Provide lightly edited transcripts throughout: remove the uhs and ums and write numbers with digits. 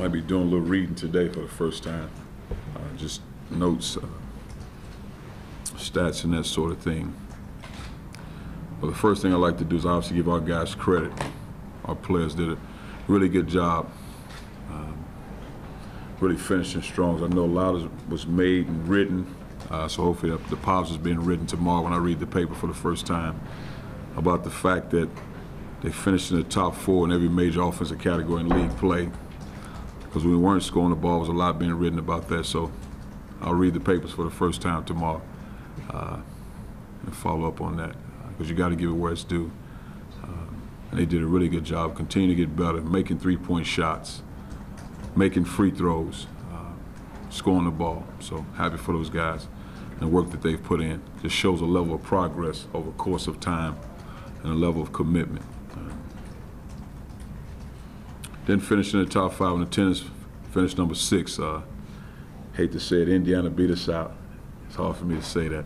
Might be doing a little reading today for the first time. Just notes, stats, and that sort of thing. But the first thing I like to do is obviously give our guys credit. Our players did a really good job, really finishing strong. I know a lot was made and written, so hopefully the positives being written tomorrow when I read the paper for the first time about the fact that they finished in the top 4 in every major offensive category in league play. Because when we weren't scoring the ball, there was a lot being written about that. So I'll read the papers for the first time tomorrow and follow up on that, because you got to give it where it's due. And they did a really good job, continue to get better, making three-point shots, making free throws, scoring the ball. So happy for those guys and the work that they've put in. Just shows a level of progress over the course of time and a level of commitment. Then finished in the top 5 in attendance, finished number 6. Hate to say it, Indiana beat us out. It's hard for me to say that,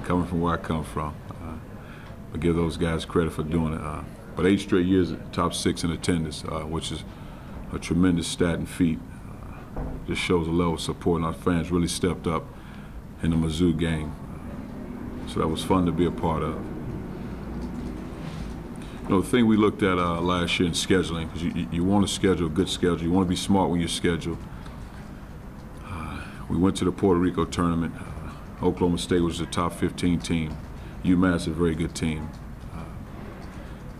coming from where I come from. But give those guys credit for doing it. But 8 straight years at top 6 in attendance, which is a tremendous stat and feat. Just shows a level of support, and our fans really stepped up in the Mizzou game. So that was fun to be a part of. You know, the thing we looked at last year in scheduling, because you want to schedule a good schedule. You want to be smart when you schedule. We went to the Puerto Rico tournament. Oklahoma State was the top 15 team. UMass is a very good team.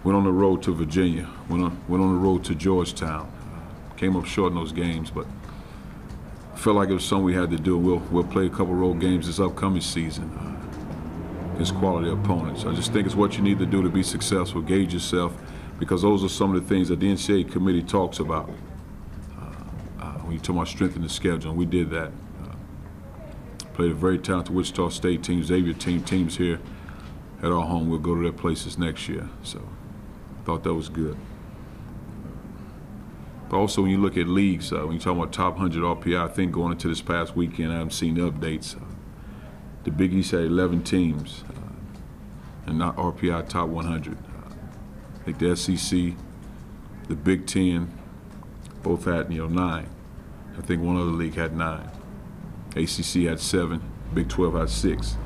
Went on the road to Virginia. Went on the road to Georgetown. Came up short in those games, but felt like it was something we had to do. We'll play a couple road games this upcoming season. Against quality opponents. I just think it's what you need to do to be successful. Gauge yourself, because those are some of the things that the NCAA committee talks about when you talk about strengthening the schedule, and we did that. Played a very talented Wichita State team, Xavier teams here at our home. We'll go to their places next year, so thought that was good. But also when you look at leagues, when you talk about top 100 RPI, I think going into this past weekend, I haven't seen the updates. The Big East had 11 teams, and not RPI top 100. I think the SEC, the Big Ten, both had 9. I think one other league had 9. ACC had 7. Big 12 had 6.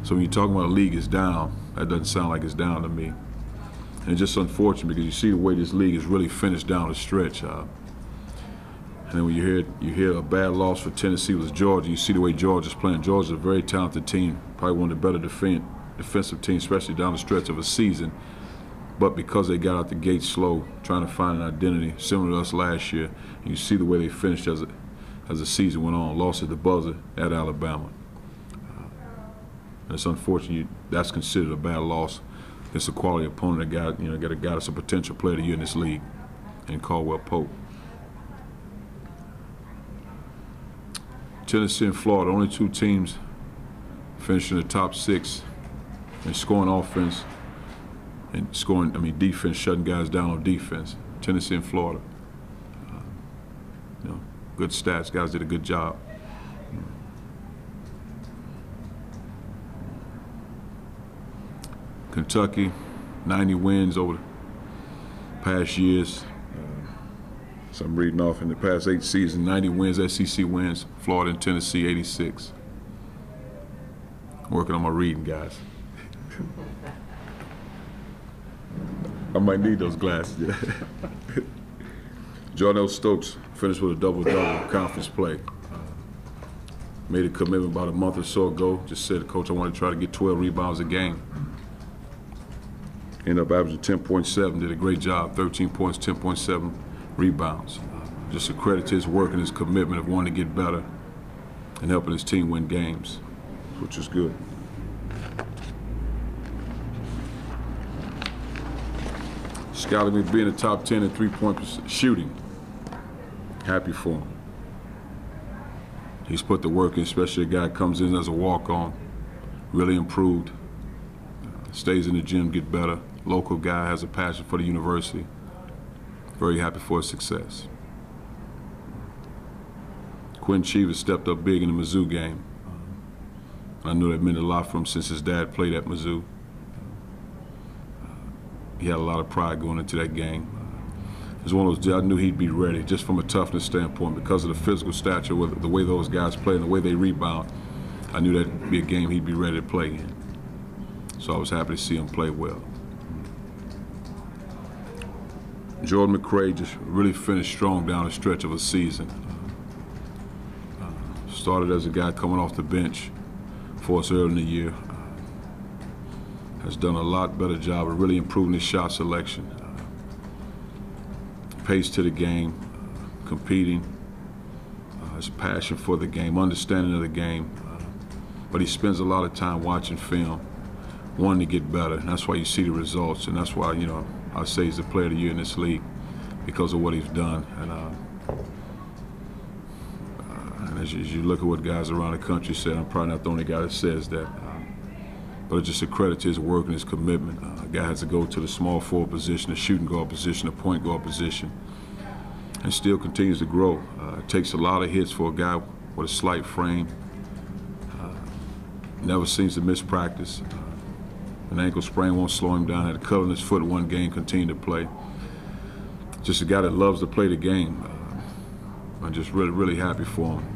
So when you're talking about a league is down, that doesn't sound like it's down to me. And it's just unfortunate, because you see the way this league is really finished down the stretch. And then when you hear a bad loss for Tennessee was Georgia, you see the way Georgia's playing. Georgia's a very talented team, probably one of the better defensive teams, especially down the stretch of a season. But because they got out the gate slow, trying to find an identity, similar to us last year, and you see the way they finished as the season went on, lost at the buzzer at Alabama. It's unfortunate that's considered a bad loss. It's a quality opponent that got a guy that's a potential player of the year in this league, and Caldwell Pope. Tennessee and Florida, only 2 teams finishing in the top 6 and scoring offense and defense, shutting guys down on defense. Tennessee and Florida. Good stats. Guys did a good job. Kentucky, 90 wins over the past years. So I'm reading off in the past 8 seasons, 90 wins, SEC wins, Florida and Tennessee, 86. Working on my reading, guys. I might need those glasses. Jarnell Stokes finished with a double-double conference play. Made a commitment about a month or so ago. Just said, Coach, I want to try to get 12 rebounds a game. Ended up averaging 10.7, did a great job, 13 points, 10.7 rebounds. Just a credit to his work and his commitment of wanting to get better and helping his team win games, which is good. Scotty McBee in the top 10 in three-point shooting. Happy for him. He's put the work in, especially a guy that comes in as a walk-on, really improved. Stays in the gym, get better. Local guy, has a passion for the university. Very happy for his success. Quinn Cheever stepped up big in the Mizzou game. I knew that meant a lot for him since his dad played at Mizzou. He had a lot of pride going into that game. it's one of those, I knew he'd be ready just from a toughness standpoint because of the physical stature, the way those guys play and the way they rebound. I knew that'd be a game he'd be ready to play in. So I was happy to see him play well. Jordan McRae just really finished strong down the stretch of a season. Started as a guy coming off the bench for us early in the year. Has done a lot better job of really improving his shot selection. Pace to the game, competing, his passion for the game, understanding of the game. But he spends a lot of time watching film, wanting to get better. And that's why you see the results, and that's why, you know, I say he's the player of the year in this league because of what he's done. And as you look at what guys around the country say, I'm probably not the only guy that says that. But it's just a credit to his work and his commitment. A guy has to go to the small forward position, the shooting guard position, the point guard position, and still continues to grow. It takes a lot of hits for a guy with a slight frame. Never seems to miss practice. An ankle sprain won't slow him down. Had a cut on his foot one game, continued to play. Just a guy that loves to play the game. I'm just really happy for him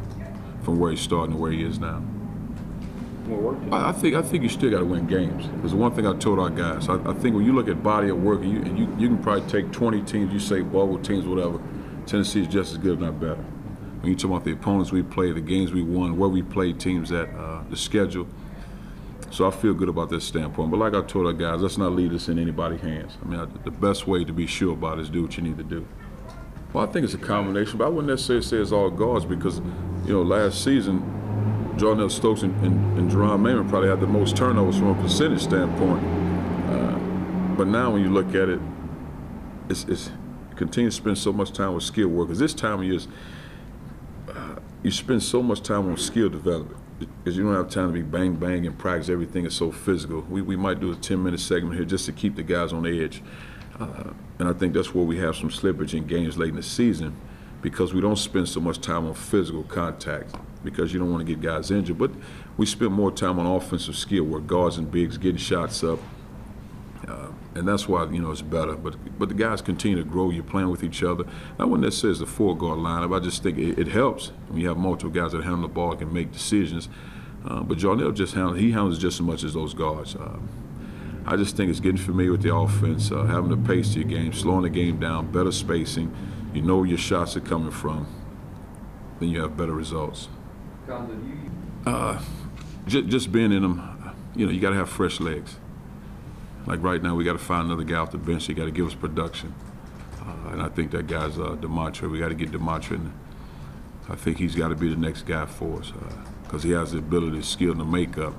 from where he started and where he is now. I think you still got to win games. There's one thing I told our guys. I think when you look at body of work, and you can probably take 20 teams, you say bubble teams, whatever, Tennessee is just as good, if not better. When you talk about the opponents we played, the games we won, where we played teams at, the schedule. So I feel good about this standpoint. But like I told our guys, let's not leave this in anybody's hands. I mean, the best way to be sure about it is do what you need to do. Well, I think it's a combination, but I wouldn't necessarily say it's all guards because, you know, last season, Jarnell Stokes and Jerron Mayman probably had the most turnovers from a percentage standpoint. But now when you look at it, it's continue to spend so much time with skill workers. This time of year, you spend so much time on skill development because you don't have time to be bang and practice. Everything is so physical. We might do a 10-minute segment here just to keep the guys on edge. And I think that's where we have some slippage in games late in the season because we don't spend so much time on physical contact because you don't want to get guys injured. But we spend more time on offensive skill work, guards and bigs, getting shots up. And that's why, you know, it's better. But the guys continue to grow. You're playing with each other. I wouldn't necessarily say it's the four-guard lineup. I just think it helps when you have multiple guys that handle the ball and can make decisions. But Jarnell handles just as much as those guards. I just think it's getting familiar with the offense, having the pace to your game, slowing the game down, better spacing. You know where your shots are coming from. Then you have better results. Just being in them, you know, you got to have fresh legs. Like right now, we got to find another guy off the bench. He got to give us production. And I think that guy's DeMontre. We got to get DeMontre. I think he's got to be the next guy for us because he has the ability, skill, and the makeup.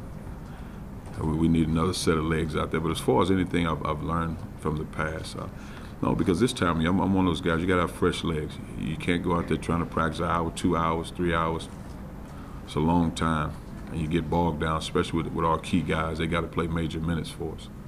We need another set of legs out there. But as far as anything I've learned from the past, no, because this time I'm one of those guys, you got to have fresh legs. You can't go out there trying to practice an hour, 2 hours, 3 hours. It's a long time. And you get bogged down, especially with our key guys. They got to play major minutes for us.